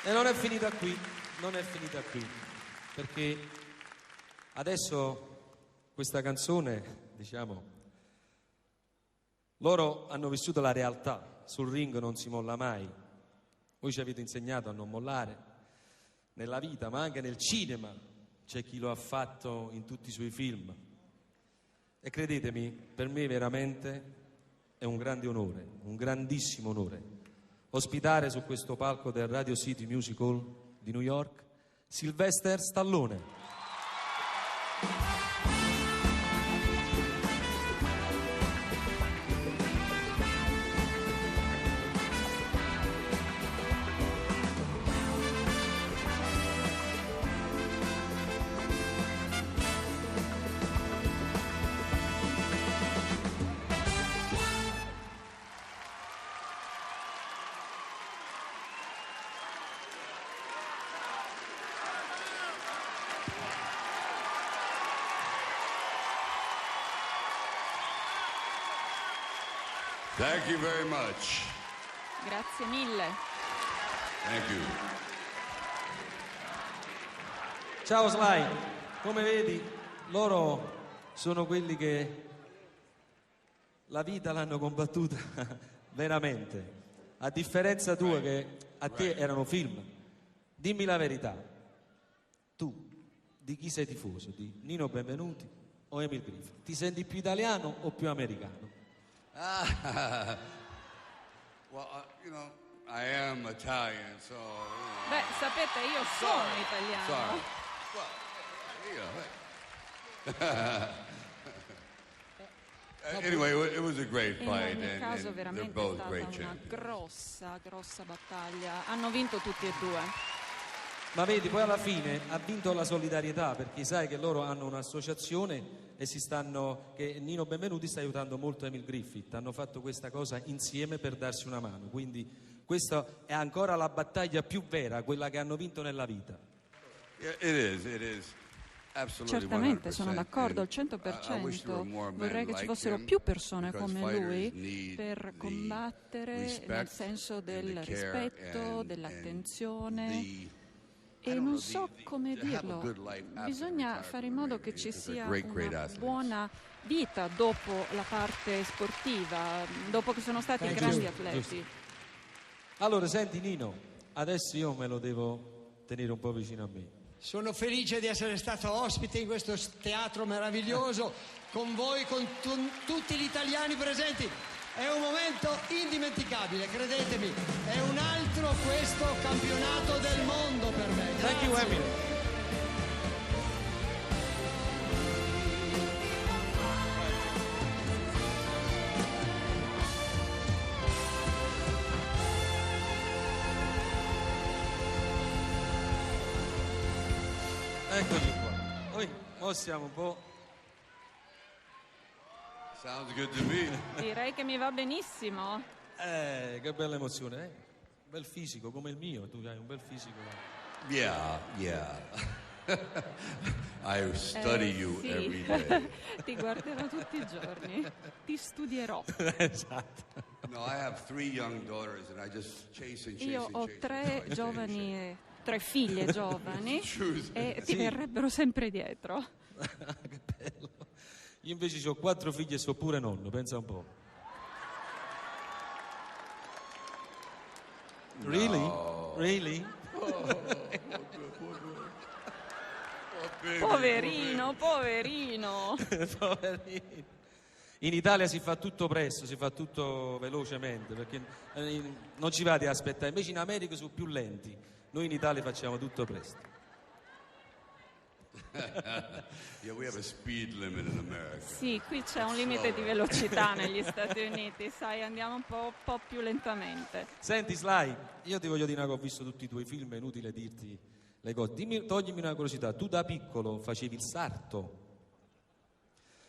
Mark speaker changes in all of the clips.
Speaker 1: E non è finita qui, non è finita qui, perché adesso questa canzone, diciamo, loro hanno vissuto la realtà, sul ring non si molla mai, voi ci avete insegnato a non mollare, nella vita ma anche nel cinema, c'è chi lo ha fatto in tutti i suoi film e credetemi, per me veramente è un grande onore, un grandissimo onore ospitare su questo palco del Radio City Music Hall di New York Sylvester Stallone.
Speaker 2: Thank you very much.
Speaker 3: Grazie mille.
Speaker 2: Thank you.
Speaker 1: Ciao Sly, come vedi loro sono quelli che la vita l'hanno combattuta veramente, a differenza tua che a te erano film. Dimmi la verità, tu di chi sei tifoso? Di Nino Benvenuti o Emil Griffith? Ti senti più italiano o più americano?
Speaker 2: Well, you know, I am Italian, so.
Speaker 3: Beh, sapete, io sono italiano.
Speaker 2: Sorry. Well, anyway, it was a great
Speaker 3: In
Speaker 2: fight,
Speaker 3: ogni caso
Speaker 2: and they're
Speaker 3: veramente è
Speaker 2: both
Speaker 3: stata
Speaker 2: great
Speaker 3: una
Speaker 2: champions.
Speaker 3: grossa battaglia. Hanno vinto tutti e due.
Speaker 1: Ma vedi, poi alla fine ha vinto la solidarietà, perché sai che loro hanno un'associazione e che Nino Benvenuti sta aiutando molto Emil Griffith, hanno fatto questa cosa insieme per darsi una mano, quindi questa è ancora la battaglia più vera, quella che hanno vinto nella vita.
Speaker 2: Yeah, it is. Absolutely.
Speaker 3: Certamente,
Speaker 2: 100%.
Speaker 3: sono d'accordo al
Speaker 2: I wish there were
Speaker 3: 100%.
Speaker 2: more men
Speaker 3: Vorrei che ci
Speaker 2: like
Speaker 3: fossero
Speaker 2: him,
Speaker 3: più persone
Speaker 2: because
Speaker 3: come
Speaker 2: fighters
Speaker 3: lui
Speaker 2: need
Speaker 3: per
Speaker 2: the
Speaker 3: combattere nel
Speaker 2: respect
Speaker 3: senso
Speaker 2: and
Speaker 3: del
Speaker 2: the care
Speaker 3: rispetto,
Speaker 2: and
Speaker 3: dell'attenzione.
Speaker 2: the
Speaker 3: E non so come dirlo, bisogna
Speaker 2: retirement
Speaker 3: fare in modo che
Speaker 2: maybe.
Speaker 3: ci
Speaker 2: It's a
Speaker 3: sia
Speaker 2: great
Speaker 3: una
Speaker 2: athlete.
Speaker 3: buona vita dopo la parte sportiva, dopo che sono stati grandi atleti.
Speaker 1: Allora, senti Nino, adesso io me lo devo tenere un po' vicino a me.
Speaker 4: Sono felice di essere stato ospite in questo teatro meraviglioso con voi, con tutti gli italiani presenti. È un momento indimenticabile, credetemi. È un altro questo campionato del mondo per me.
Speaker 1: Thank you,
Speaker 4: Grazie.
Speaker 1: Emil. Eccoci qua. Noi mo siamo un po'.
Speaker 2: Sounds good to me.
Speaker 3: Direi che mi va benissimo.
Speaker 1: Che bella emozione, eh? Bel fisico come il mio, tu hai un bel fisico.
Speaker 2: Yeah. I study you
Speaker 3: sì.
Speaker 2: every day.
Speaker 3: Ti guarderò tutti i giorni, ti studierò.
Speaker 1: Esatto.
Speaker 2: No, I have 3 young daughters, and I just chase and chase
Speaker 3: Io
Speaker 2: and
Speaker 3: ho
Speaker 2: chase.
Speaker 3: 3 giovani, 3 figlie giovani
Speaker 2: Choose.
Speaker 3: e ti
Speaker 1: Sì.
Speaker 3: verrebbero sempre dietro.
Speaker 1: Che bello. Io invece ho 4 figli e so pure nonno, pensa un po'. Really? Really?
Speaker 3: Poverino.
Speaker 1: Poverino. In Italia si fa tutto presto, si fa tutto velocemente, perché non ci va di aspettare. Invece in America sono più lenti. Noi in Italia facciamo tutto presto.
Speaker 2: Yeah, we have a speed limit in America.
Speaker 3: Sì, qui c'è un limite di velocità negli Stati Uniti, sai, andiamo un po' più lentamente.
Speaker 1: Senti Sly, io ti voglio dire che ho visto tutti i tuoi film, è inutile dirti le cose. Toglimi una curiosità, tu da piccolo facevi il sarto?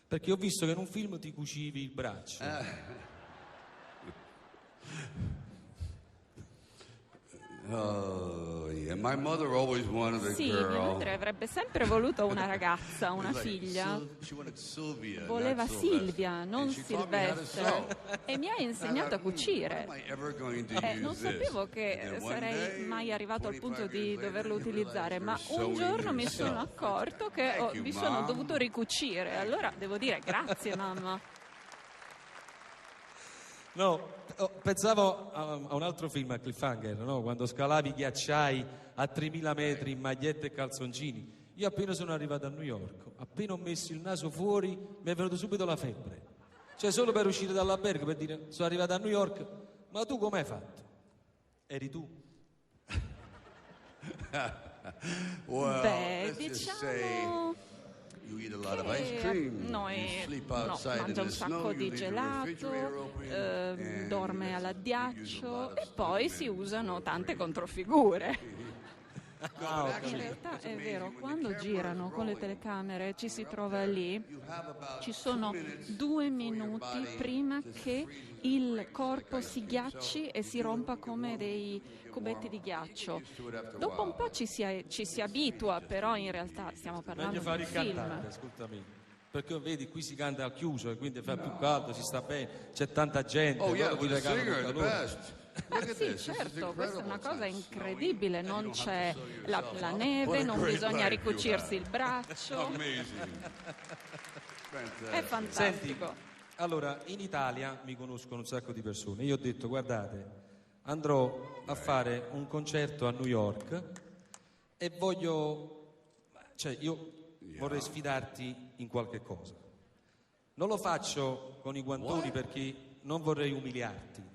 Speaker 1: Perché ho visto che in un film ti cucivi il braccio.
Speaker 2: Oh, yeah. Sylvia. My mother always wanted a
Speaker 3: Sì, mia
Speaker 2: girl.
Speaker 3: madre avrebbe sempre voluto una ragazza, una
Speaker 2: Like
Speaker 3: figlia.
Speaker 2: She wanted Sylvia,
Speaker 3: Voleva
Speaker 2: not Sylvester.
Speaker 3: Silvia, non
Speaker 2: And she taught me how to
Speaker 3: Silvestre.
Speaker 2: sew.
Speaker 3: E mi ha insegnato a cucire.
Speaker 2: Am I ever going to
Speaker 3: Non
Speaker 2: use this?
Speaker 3: sapevo
Speaker 2: And
Speaker 3: che
Speaker 2: then one
Speaker 3: sarei
Speaker 2: day,
Speaker 3: mai arrivato al punto
Speaker 2: 25
Speaker 3: di
Speaker 2: years later,
Speaker 3: doverlo
Speaker 2: you realize
Speaker 3: utilizzare, ma
Speaker 2: you're
Speaker 3: un
Speaker 2: sewing
Speaker 3: giorno mi
Speaker 2: yourself.
Speaker 3: sono accorto che
Speaker 2: Thank you,
Speaker 3: mi sono
Speaker 2: Mom.
Speaker 3: dovuto ricucire. Allora devo dire grazie, mamma.
Speaker 1: No, pensavo a un altro film, a Cliffhanger, no? Quando scalavi i ghiacciai a 3000 metri in magliette e calzoncini. Io appena sono arrivato a New York, appena ho messo il naso fuori, mi è venuto subito la febbre. Cioè solo per uscire dall'albergo, per dire, sono arrivato a New York, ma tu come hai fatto? Eri tu?
Speaker 2: Well,
Speaker 3: Beh,
Speaker 2: let's just say
Speaker 3: diciamo
Speaker 2: you eat a lot of ice
Speaker 3: che
Speaker 2: cream.
Speaker 3: noi
Speaker 2: You sleep
Speaker 3: no,
Speaker 2: outside in
Speaker 3: mangia
Speaker 2: the
Speaker 3: un
Speaker 2: snow.
Speaker 3: sacco
Speaker 2: You
Speaker 3: di
Speaker 2: leave your refrigerator open,
Speaker 3: gelato,
Speaker 2: and
Speaker 3: dorme
Speaker 2: yes,
Speaker 3: all'addiaccio
Speaker 2: you use a lot of
Speaker 3: e
Speaker 2: stuff
Speaker 3: poi
Speaker 2: in
Speaker 3: si
Speaker 2: it.
Speaker 3: usano tante controfigure.
Speaker 1: Ah, ok.
Speaker 3: In realtà è vero, quando girano con le telecamere ci si trova lì, ci sono 2 minuti prima che il corpo si ghiacci e si rompa come dei cubetti di ghiaccio. Dopo un po' ci si abitua, però in realtà stiamo parlando
Speaker 1: Meglio fare
Speaker 3: di
Speaker 1: il
Speaker 3: un film.
Speaker 1: cantante, ascoltami. Perché vedi, qui si canta al chiuso e quindi fa più caldo, si sta bene, c'è tanta gente,
Speaker 2: Oh yeah,
Speaker 1: loro ti
Speaker 2: with a
Speaker 1: regalano
Speaker 2: singer, the
Speaker 1: calore.
Speaker 2: best. Look at
Speaker 3: Sì,
Speaker 2: this. This is
Speaker 3: certo, questa è una cosa
Speaker 2: incredible. It's not
Speaker 3: incredibile,
Speaker 2: snowing,
Speaker 3: non
Speaker 2: and you don't
Speaker 3: c'è
Speaker 2: have to sew
Speaker 3: la
Speaker 2: yourself up.
Speaker 3: neve,
Speaker 2: What a
Speaker 3: non
Speaker 2: great
Speaker 3: bisogna
Speaker 2: life you
Speaker 3: ricucirsi
Speaker 2: have.
Speaker 3: il braccio,
Speaker 2: Amazing.
Speaker 3: è
Speaker 2: Fantastic.
Speaker 1: Senti,
Speaker 3: fantastico.
Speaker 1: allora, in Italia mi conoscono un sacco di persone. Io ho detto, guardate, andrò a fare un concerto a New York e io vorrei sfidarti in qualche cosa. Non lo faccio con i guantoni perché non vorrei umiliarti,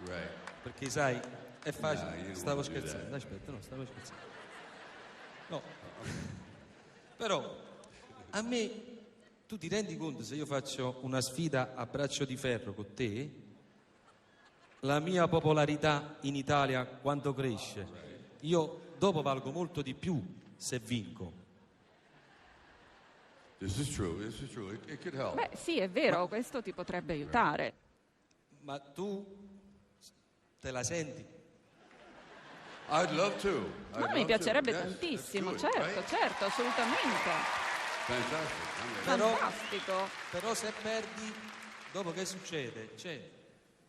Speaker 2: Right.
Speaker 1: perché sai, è
Speaker 2: No,
Speaker 1: facile.
Speaker 2: you don't
Speaker 1: Stavo
Speaker 2: wanna do
Speaker 1: scherzando,
Speaker 2: that.
Speaker 1: aspetta, no, stavo scherzando. No. Però a me, tu ti rendi conto se io faccio una sfida a braccio di ferro con te, la mia popolarità in Italia quanto cresce? Io dopo valgo molto di più se vinco.
Speaker 2: This is true. This is true. It could help.
Speaker 3: Beh, sì, è vero, questo ti potrebbe aiutare.
Speaker 1: Ma tu te la senti?
Speaker 2: I'd love to.
Speaker 3: Ma
Speaker 2: I'd
Speaker 3: mi
Speaker 2: love
Speaker 3: piacerebbe
Speaker 2: to. Yes,
Speaker 3: tantissimo,
Speaker 2: let's do it,
Speaker 3: certo,
Speaker 2: right?
Speaker 3: certo, assolutamente.
Speaker 2: Fantastic. I'm ready.
Speaker 1: Però-
Speaker 3: Fantastico.
Speaker 1: Però se perdi, dopo che succede? Cioè,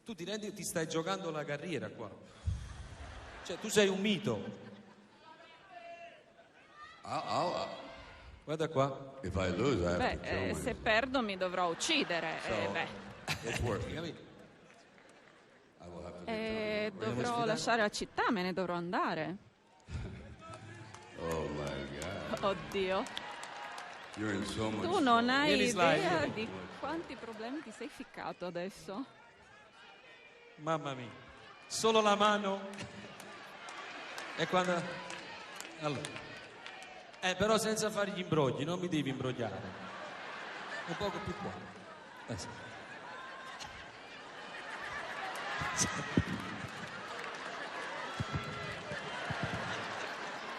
Speaker 1: tu ti rendi, ti stai giocando la carriera qua. Cioè, tu sei un mito. Guarda qua.
Speaker 2: If I lose, I have
Speaker 3: Beh,
Speaker 2: to kill
Speaker 3: se
Speaker 2: myself.
Speaker 3: perdo mi dovrò uccidere.
Speaker 2: It's working.
Speaker 1: Capito?
Speaker 2: I will have to be
Speaker 3: Dovrò
Speaker 1: sfidare?
Speaker 3: lasciare la città, me ne dovrò andare.
Speaker 2: Oh my God.
Speaker 3: Oddio.
Speaker 2: You're in so much
Speaker 3: Tu non hai
Speaker 1: Vieni, Sly,
Speaker 3: idea
Speaker 1: vieni.
Speaker 3: di quanti problemi ti sei ficcato adesso.
Speaker 1: Mamma mia. Solo la mano. E quando... Allora. Però senza fare gli imbrogli, non mi devi imbrogliare. Un poco più qua. Sì.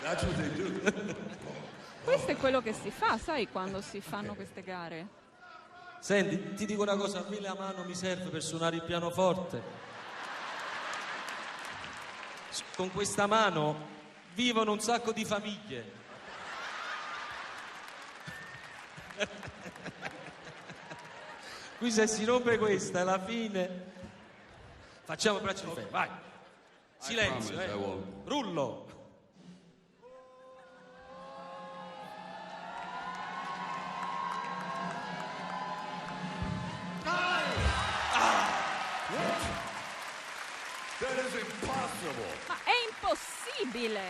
Speaker 2: That's what they do.
Speaker 3: Questo è quello che si fa, sai, quando si fanno queste gare.
Speaker 1: Senti, ti dico una cosa, a me la mano mi serve per suonare il pianoforte. Con questa mano vivono un sacco di famiglie. Qui se si rompe questa è la fine. Facciamo il braccio di ferro, vai. Silenzio,
Speaker 2: promise I won't.
Speaker 1: Rullo.
Speaker 2: That is impossible.
Speaker 3: Ma è impossibile!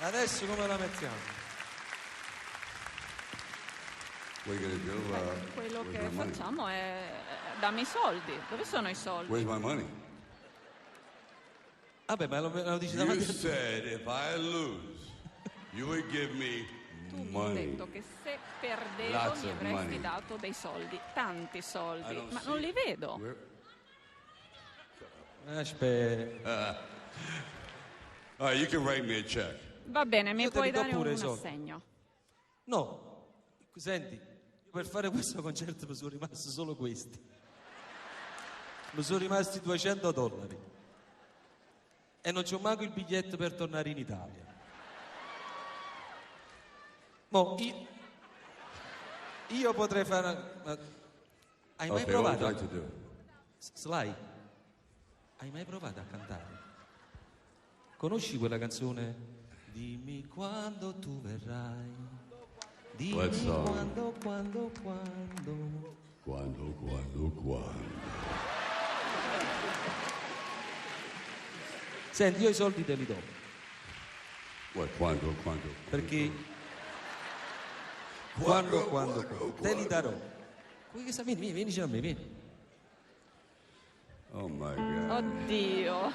Speaker 1: Adesso come la mettiamo?
Speaker 2: What are you going to do?
Speaker 3: Quello
Speaker 2: Where's
Speaker 3: che
Speaker 2: my money?
Speaker 3: facciamo è dammi i soldi. Dove sono i soldi?
Speaker 2: Where's my money?
Speaker 1: Vabbè, ma lo dici
Speaker 2: You
Speaker 1: davanti a
Speaker 2: said if I lose, you would give me
Speaker 3: Tu mi hai
Speaker 2: money.
Speaker 3: detto che se perdevo
Speaker 2: Lots
Speaker 3: mi
Speaker 2: of
Speaker 3: avresti
Speaker 2: money.
Speaker 3: dato dei soldi, tanti
Speaker 2: I
Speaker 3: soldi,
Speaker 2: don't
Speaker 3: ma
Speaker 2: see
Speaker 3: non li
Speaker 2: it.
Speaker 3: vedo.
Speaker 1: Aspetta.
Speaker 2: All right, you can write me a check.
Speaker 3: Va bene, mi
Speaker 1: Io te
Speaker 3: puoi
Speaker 1: li do
Speaker 3: dare
Speaker 1: pure
Speaker 3: un
Speaker 1: i soldi.
Speaker 3: assegno.
Speaker 1: No, senti, io per fare questo concerto mi sono rimasto solo questi. mi sono rimasti $200 e non c'ho manco il biglietto per tornare in Italia. Mo, io potrei fare... Hai mai
Speaker 2: Okay,
Speaker 1: provato?
Speaker 2: what would you like to do?
Speaker 1: Sly, hai mai provato a cantare? Conosci quella canzone? Dimmi quando tu verrai. Dimmi
Speaker 2: What song?
Speaker 1: quando.
Speaker 2: Quando.
Speaker 1: Senti, io i soldi te li do.
Speaker 2: What? Quando.
Speaker 1: Perché quando te li darò. Vieni vicino a me, vieni.
Speaker 2: Oh my God.
Speaker 3: Oddio.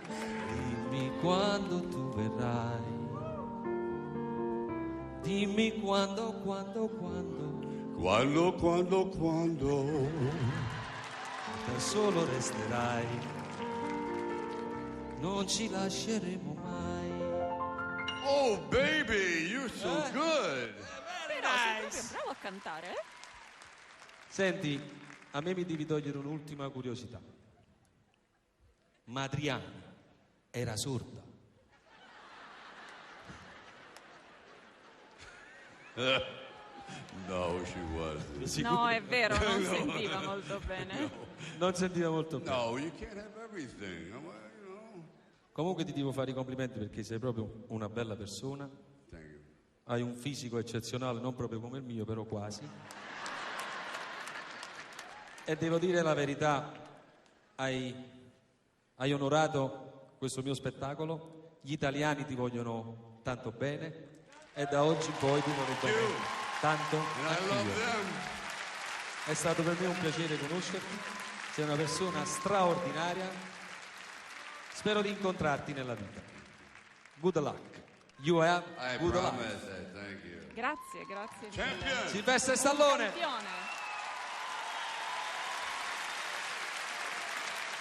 Speaker 1: Dimmi quando tu verrai. Dimmi quando.
Speaker 2: Quando.
Speaker 1: Da solo resterai. Non ci lasceremo mai.
Speaker 2: Oh, baby, you're so good.
Speaker 3: Però sei proprio bravo a cantare, eh?
Speaker 1: Senti, a me mi devi togliere un'ultima curiosità. Madriana era sorda.
Speaker 2: No, she wasn't.
Speaker 3: No, è vero, non sentiva molto bene.
Speaker 1: Non sentiva molto bene.
Speaker 2: No, you can't have everything. You know.
Speaker 1: Comunque ti devo fare i complimenti perché sei proprio una bella persona.
Speaker 2: Thank you.
Speaker 1: Hai un fisico eccezionale, non proprio come il mio, però quasi. E devo dire la verità, hai onorato questo mio spettacolo. Gli italiani ti vogliono tanto bene e da oggi in poi ti vorrei bene tanto
Speaker 2: And I love
Speaker 1: anch'io.
Speaker 2: them.
Speaker 1: È stato per me un piacere conoscerti, sei una persona straordinaria, spero di incontrarti nella vita. Good luck. You have
Speaker 2: I
Speaker 1: good luck.
Speaker 2: promise that. Thank you.
Speaker 3: Grazie mille.
Speaker 2: Champion.
Speaker 1: Silvestre Stallone.
Speaker 3: Campione.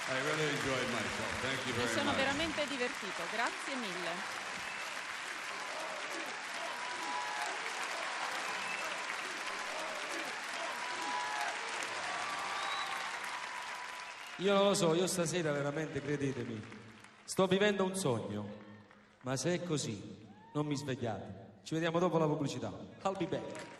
Speaker 2: I really enjoyed myself. Thank you
Speaker 3: Mi
Speaker 2: very
Speaker 3: sono
Speaker 2: much.
Speaker 3: veramente divertito, grazie mille.
Speaker 1: Io non lo so, io stasera veramente, credetemi, sto vivendo un sogno, ma se è così, non mi svegliate. Ci vediamo dopo la pubblicità. I'll be back.